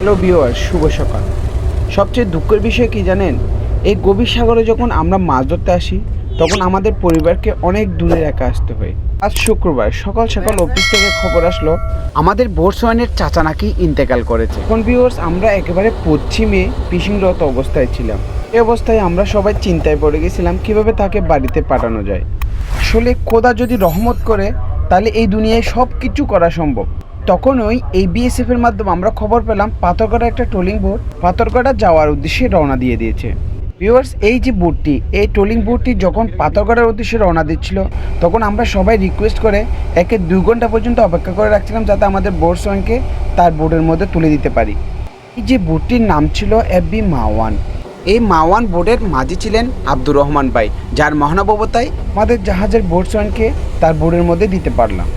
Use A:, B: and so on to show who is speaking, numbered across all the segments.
A: Hello viewer, শুভ সকাল। সবচেয়ে দুঃখের বিষয় কি জানেন, এই গভীর সাগরে যখন আমরা মাছ ধরতে আসি তখন আমাদের পরিবারকে অনেক দূরে একা আসতে হয়। আজ শুক্রবার সকাল সকাল অফিস থেকে খবর আসলো আমাদের বোটসওয়ানের চাচা নাকি ইন্তেকাল করেছে। এখন ভিউয়ার্স, আমরা একেবারে পশ্চিমে ফিশিংরত অবস্থায় ছিলাম। এই অবস্থায় আমরা সবাই চিন্তায় পড়ে গেছিলাম কিভাবে তাকে বাড়িতে পাঠানো যায়। আসলে খোদা যদি রহমত করে তাহলে এই দুনিয়ায় সব কিছু করা সম্ভব। তখনই এই বিএসএফ এর মাধ্যমে আমরা খবর পেলাম পাথরঘাটা একটা ট্রলিং বোট পাথরঘাটা যাওয়ার উদ্দেশ্যে রওনা দিয়ে দিয়েছে। ভিউয়ার্স, এই যে বোটটি, এই ট্রলিং বোটটি যখন পাথরঘাটার উদ্দেশ্যে রওনা দিচ্ছিল তখন আমরা সবাই রিকোয়েস্ট করে একে 2 ঘন্টা পর্যন্ত অপেক্ষা করে রাখছিলাম যাতে আমাদের বোট সঙ্গে তার বোটের মধ্যে তুলে দিতে পারি। এই যে বোটটির নাম ছিল এফবি মাওয়ান। এই মাওয়ান বোটের মাঝি ছিলেন আব্দুর রহমান ভাই, যার মহানুভবতায় আমাদের জাহাজের বোট সঙ্গে তার বোটের মধ্যে দিতে পারলাম।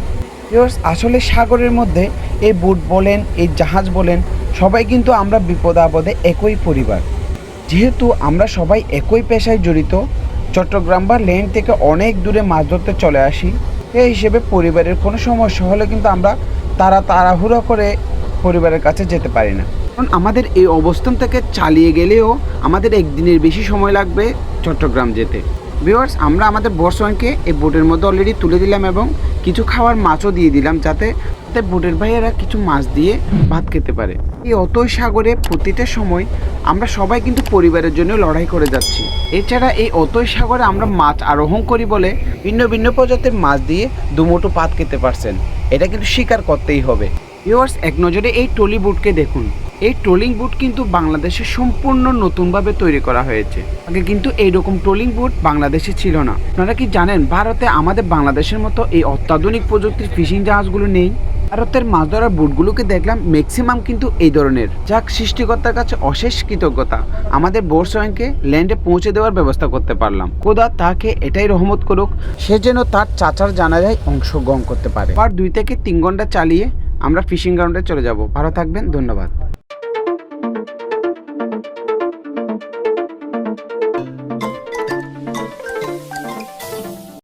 A: আসলে সাগরের মধ্যে এই বোট বলেন, এই জাহাজ বলেন, সবাই কিন্তু আমরা বিপদ আপদে একই পরিবার। যেহেতু আমরা সবাই একই পেশায় জড়িত, চট্টগ্রাম বা লেন থেকে অনেক দূরে মাছ ধরতে চলে আসি, এই হিসেবে পরিবারের কোনো সমস্যা হলে কিন্তু আমরা তাড়াহুড়ো করে পরিবারের কাছে যেতে পারি না। কারণ আমাদের এই অবস্থান থেকে চালিয়ে গেলেও আমাদের একদিনের বেশি সময় লাগবে চট্টগ্রাম যেতে। ভিউয়ার্স, আমরা আমাদের বর্ষণকে এই বোটের মধ্যে অলরেডি তুলে দিলাম এবং কিছু খাওয়ার মাছও দিয়ে দিলাম যাতে বোটের ভাইয়েরা কিছু মাছ দিয়ে ভাত খেতে পারে। এই অতই সাগরে প্রতিটা সময় আমরা সবাই কিন্তু পরিবারের জন্য লড়াই করে যাচ্ছি। এছাড়া এই অতই সাগরে আমরা মাছ আরোহণ করি বলে ভিন্ন ভিন্ন প্রজাতির মাছ দিয়ে দুমুঠো ভাত খেতে পারছেন, এটা কিন্তু স্বীকার করতেই হবে। ভিউয়ার্স, এক নজরে এই ট্রলি বোটকে দেখুন। এই ট্রলিং বোট কিন্তু বাংলাদেশে সম্পূর্ণ নতুনভাবে তৈরি করা হয়েছে। আগে কিন্তু এইরকম ট্রলিং বোট বাংলাদেশে ছিল না। আপনারা কি জানেন ভারতে আমাদের বাংলাদেশের মতো এই অত্যাধুনিক প্রযুক্তির ফিশিং জাহাজগুলো নেই? ভারতের মাছ ধরার বোটগুলোকে দেখলাম ম্যাক্সিমাম কিন্তু এই ধরনের, যাক সৃষ্টিকর্তার কাছে অশেষ কৃতজ্ঞতা আমাদের বোট সঙ্গে ল্যান্ডে পৌঁছে দেওয়ার ব্যবস্থা করতে পারলাম। খোদা তাকে এটাই রহমত করুক, সে যেন তার চাচার জানাজায় অংশগ্রহণ করতে পারে। আর 2 থেকে 3 ঘন্টা চালিয়ে আমরা ফিশিং গ্রাউন্ডে চলে যাব। ভালো থাকবেন, ধন্যবাদ।